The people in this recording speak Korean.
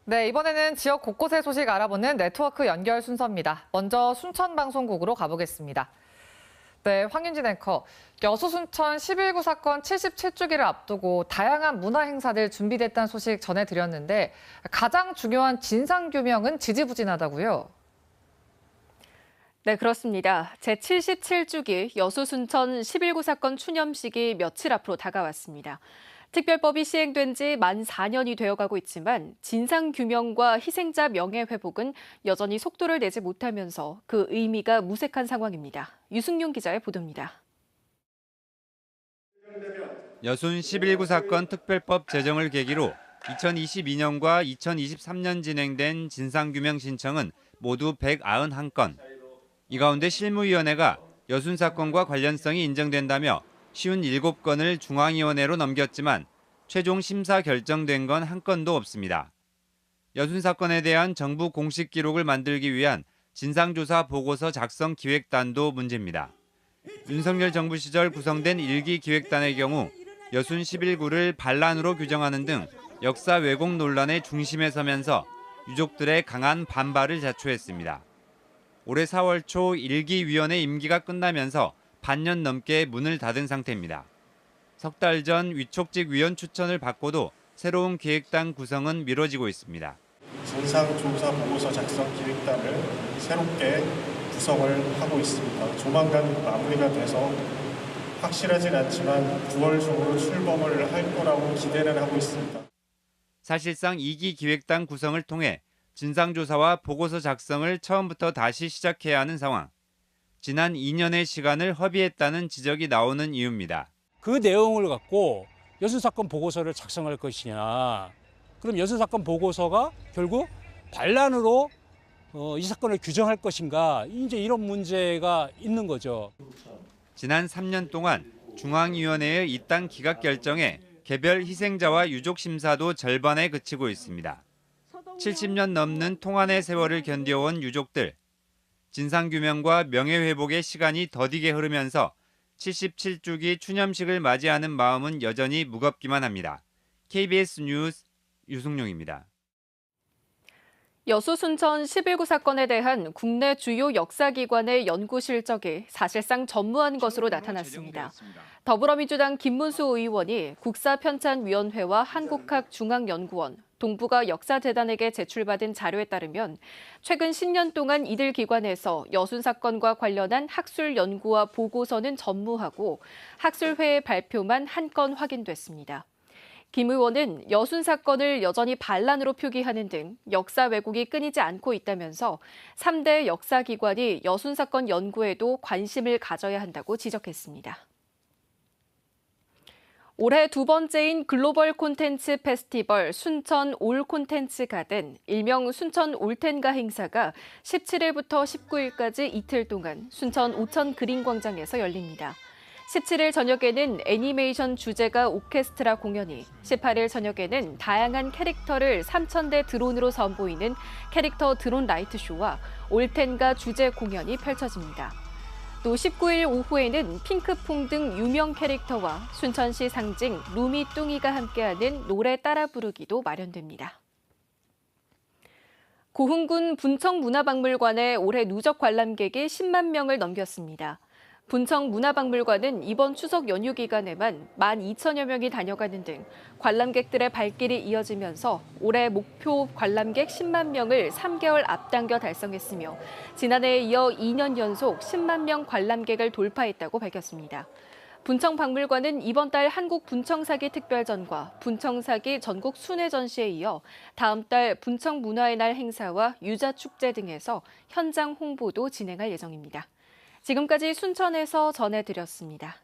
네, 이번에는 지역 곳곳의 소식 알아보는 네트워크 연결 순서입니다. 먼저 순천방송국으로 가보겠습니다. 네, 황윤진 앵커. 여수 순천 11구 사건 77주기를 앞두고 다양한 문화 행사들 준비됐다는 소식 전해드렸는데 가장 중요한 진상규명은 지지부진하다고요? 네, 그렇습니다. 제77주기 여수 순천 11구 사건 추념식이 며칠 앞으로 다가왔습니다. 특별법이 시행된 지 만 4년이 되어가고 있지만 진상규명과 희생자 명예회복은 여전히 속도를 내지 못하면서 그 의미가 무색한 상황입니다. 유승용 기자의 보도입니다. 여순 11구 사건 특별법 제정을 계기로 2022년과 2023년 진행된 진상규명 신청은 모두 191건. 이 가운데 실무위원회가 여순 사건과 관련성이 인정된다며 57건을 중앙위원회로 넘겼지만 최종 심사 결정된 건 한 건도 없습니다. 여순 사건에 대한 정부 공식 기록을 만들기 위한 진상조사 보고서 작성 기획단도 문제입니다. 윤석열 정부 시절 구성된 1기 기획단의 경우 여순 11구를 반란으로 규정하는 등 역사 왜곡 논란의 중심에 서면서 유족들의 강한 반발을 자초했습니다. 올해 4월 초 1기 위원회 임기가 끝나면서 반년 넘게 문을 닫은 상태입니다. 석 달 전 위촉직 위원 추천을 받고도 새로운 기획단 구성은 미뤄지고 있습니다. 진상조사 보고서 작성 기획단을 새롭게 구성을 하고 있습니다. 조만간 마무리가 돼서 확실하진 않지만 9월 중으로 출범을 할 거라고 기대는 하고 있습니다. 사실상 2기 기획단 구성을 통해 진상조사와 보고서 작성을 처음부터 다시 시작해야 하는 상황. 지난 2년의 시간을 허비했다는 지적이 나오는 이유입니다. 그 내용을 갖고 여순 사건 보고서를 작성할 것이냐. 그럼 여순 사건 보고서가 결국 반란으로 이 사건을 규정할 것인가. 이제 이런 문제가 있는 거죠. 지난 3년 동안 중앙위원회의 이딴 기각 결정에 개별 희생자와 유족 심사도 절반에 그치고 있습니다. 70년 넘는 통한의 세월을 견뎌온 유족들. 진상규명과 명예회복의 시간이 더디게 흐르면서 77주기 추념식을 맞이하는 마음은 여전히 무겁기만 합니다. KBS 뉴스 유승용입니다. 여수 순천 11구 사건에 대한 국내 주요 역사기관의 연구 실적이 사실상 전무한 것으로 나타났습니다. 더불어민주당 김문수 의원이 국사편찬위원회와 한국학중앙연구원, 동북아 역사재단에게 제출받은 자료에 따르면 최근 10년 동안 이들 기관에서 여순 사건과 관련한 학술 연구와 보고서는 전무하고 학술회의 발표만 한 건 확인됐습니다. 김 의원은 여순 사건을 여전히 반란으로 표기하는 등 역사 왜곡이 끊이지 않고 있다면서 3대 역사기관이 여순 사건 연구에도 관심을 가져야 한다고 지적했습니다. 올해 두 번째인 글로벌 콘텐츠 페스티벌 순천 올 콘텐츠 가든, 일명 순천 올텐가 행사가 17일부터 19일까지 이틀 동안 순천 오천 그린광장에서 열립니다. 17일 저녁에는 애니메이션 주제가 오케스트라 공연이, 18일 저녁에는 다양한 캐릭터를 3,000대 드론으로 선보이는 캐릭터 드론 라이트쇼와 올텐가 주제 공연이 펼쳐집니다. 또 19일 오후에는 핑크퐁 등 유명 캐릭터와 순천시 상징 루미 뚱이가 함께하는 노래 따라 부르기도 마련됩니다. 고흥군 분청문화박물관에 올해 누적 관람객이 10만 명을 넘겼습니다. 분청문화박물관은 이번 추석 연휴 기간에만 12,000여 명이 다녀가는 등 관람객들의 발길이 이어지면서 올해 목표 관람객 10만 명을 3개월 앞당겨 달성했으며 지난해에 이어 2년 연속 10만 명 관람객을 돌파했다고 밝혔습니다. 분청박물관은 이번 달 한국 분청사기 특별전과 분청사기 전국 순회 전시에 이어 다음 달 분청문화의 날 행사와 유자축제 등에서 현장 홍보도 진행할 예정입니다. 지금까지 순천에서 전해드렸습니다.